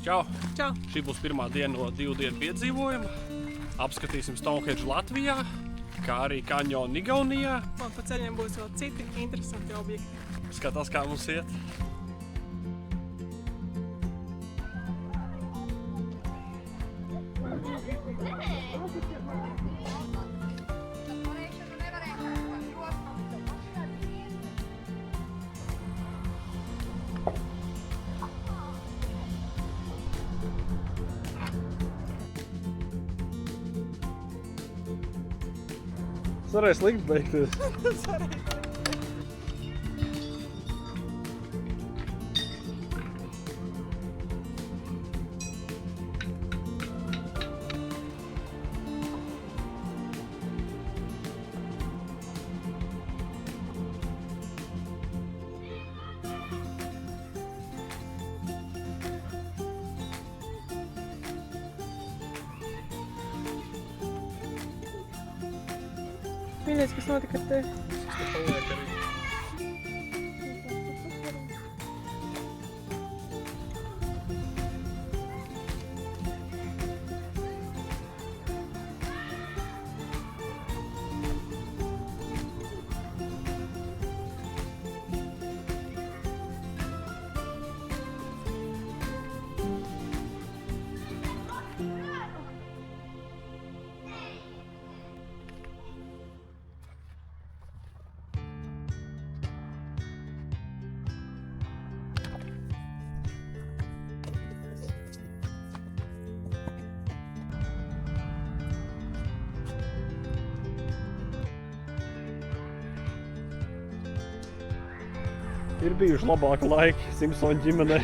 Čau! Čau! Šī būs pirmā diena no 2 dienu piedzīvojuma. Apskatīsim Stonehenge Latvijā, kā arī kanjonu Igaunijā. Un pa ceļiem būs vēl citi interesanti objekti. Skatās, kā mums iet. Tas varēja slikti beigties. Tas varēja. Mīļais, kas notika ar tevi? Tas paliek arī. Ir bijuši labāki laiki Simpsonu ģimenei.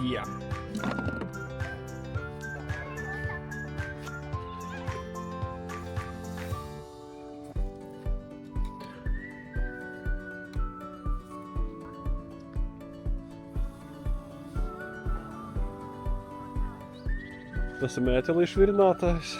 Jā. Tas ir mētelīšu virinātājs.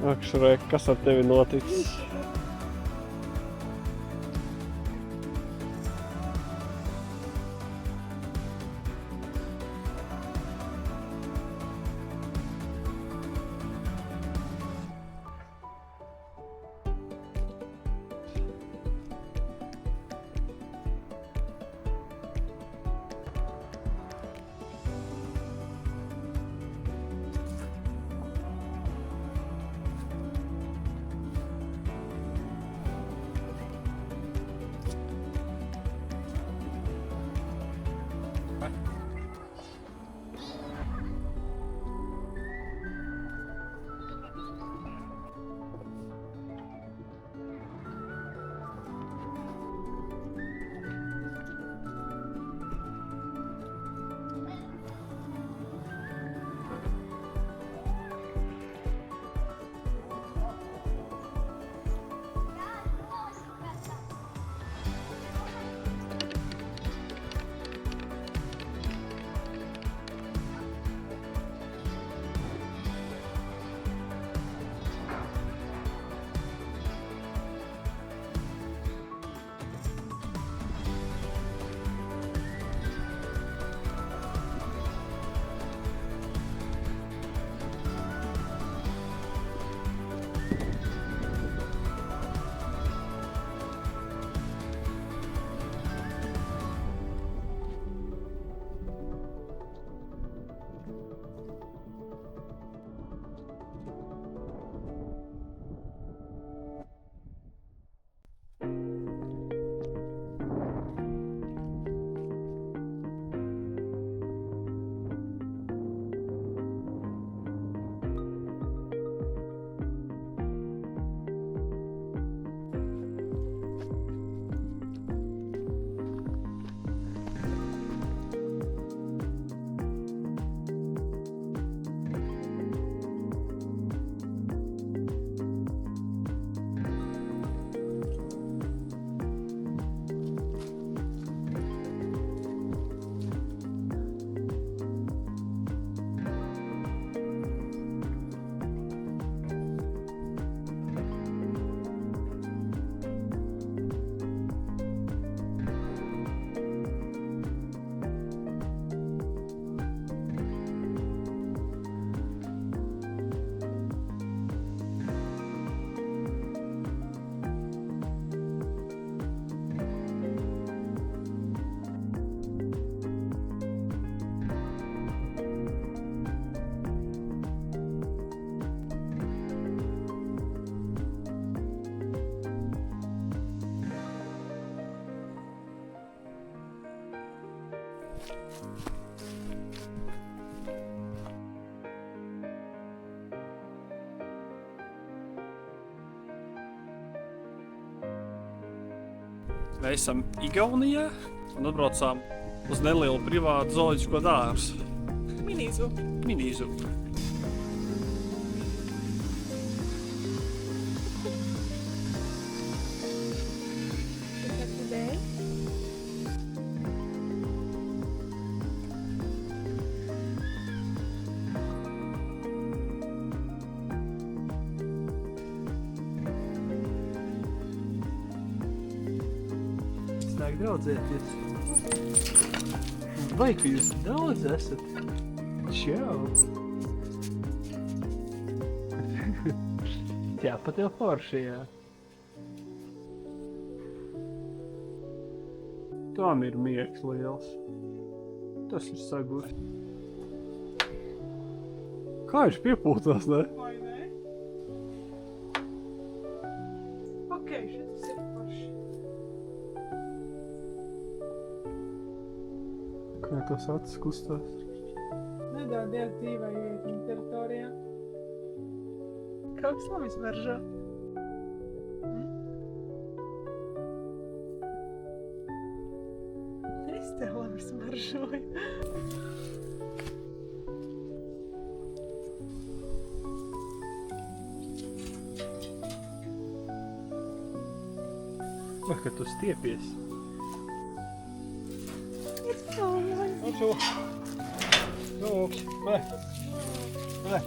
Ak, Šrek, kas ar tevi noticis? Mēs esam Igaunijā un atbraucām uz nelielu privātu zooloģisko dārzu. Minīzu. Minīzu. Sāk draudzēties. Vai, ka jūs daudz esat? Čau! Jā, pat jau forši, jā. Tam ir miegs liels. Tas ir saguši. Kā viņš piepūtās, ne? Vai ne? Ok, šis ir forši. Kā tas acis kustās? Nedaudz dzīvā iet viņa teritorijā. Kaut kas labi smaržo. Es tev labi smaržoju. Vai, ka tu stiepies? Es domāju. Lūdzu! Lūdzu! Vai! Vai!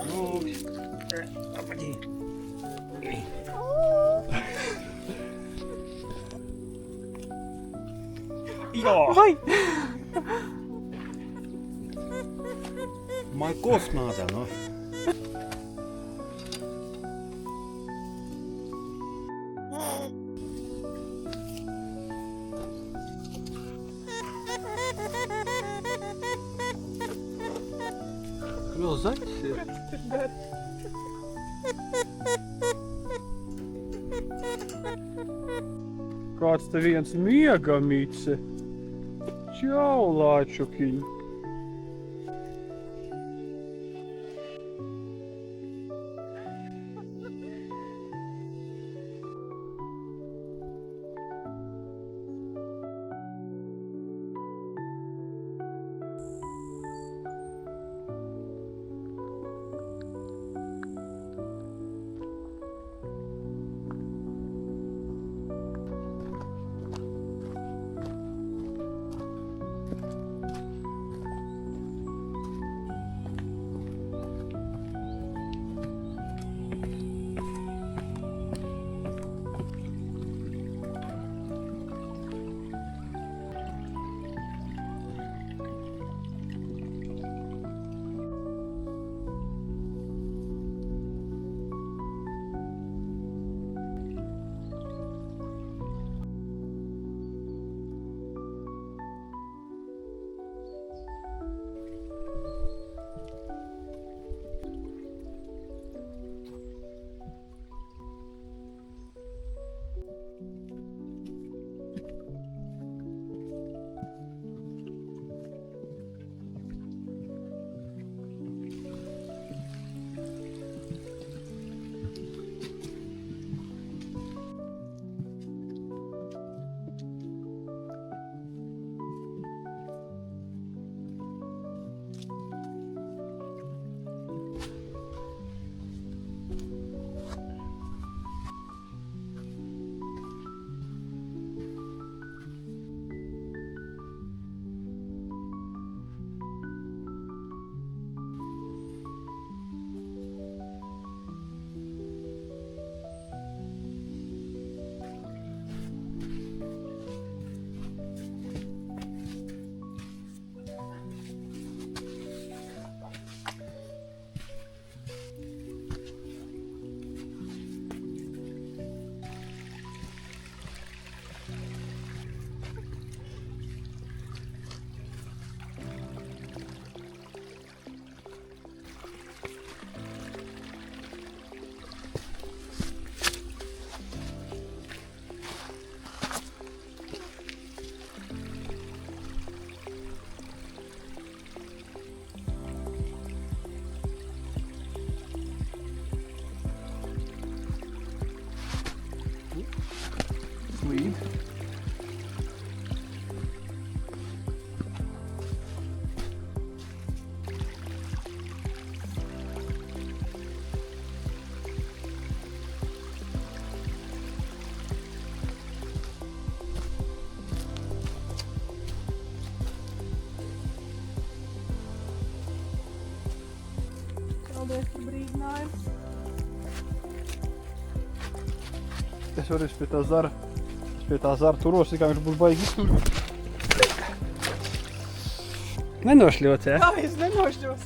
Lūdzu! Apaģī! Jā! Vai! Man kosmādā, no? Vēl zaķis ir. Kas tu dari? Kāds te viens miegamice. Čau, lāčukiņ. tur brīdinājumu. Es varu pie tā zara. Es pie tā zara turos, kā viņš būs baigi izturēt. Nenošļots, jā? Jā, es nenošķos.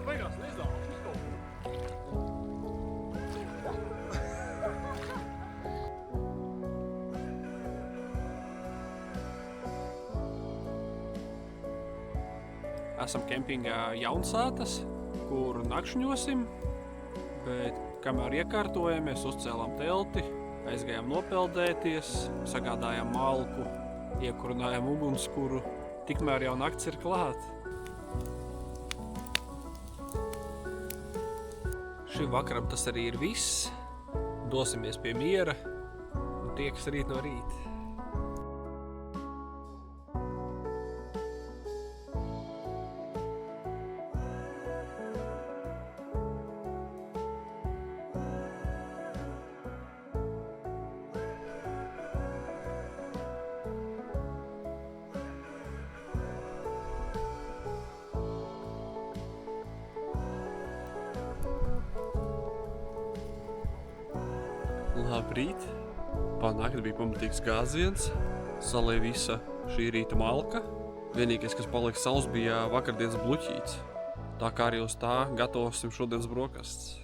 Beigās nezdāvās kaut Esam kempingā Jaunsātas, kur nakšņosim, bet kamēr iekārtojamies, uzcēlām telti, aizgājām nopeldēties, sagādājām malku, iekurinājām ugunskura, tikmēr jau nakts ir klāt. Šim vakaram tas arī ir viss. Dosimies pie miera un tiekas rīt no rīta. Labrīt! Pārnakti bija pamatīgs gāziens, salēja visa šī rīta malka. Vienīgais, kas palika sauss, bija vakardienas bluķīts. Tā kā arī uz tā gatavosim šodienas brokastis.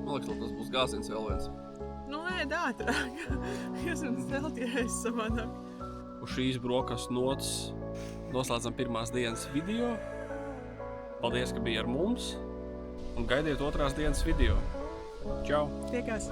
Man liekas, tas būs gāziens vēl viens. Nu, nē, ēd ātrāk. Esam stelties savādāk. Uz šīs brokastu nots noslēdzam pirmās dienas video. Paldies, ka bija ar mums. Un gaidiet otrās dienas video. Čau! Tiekās!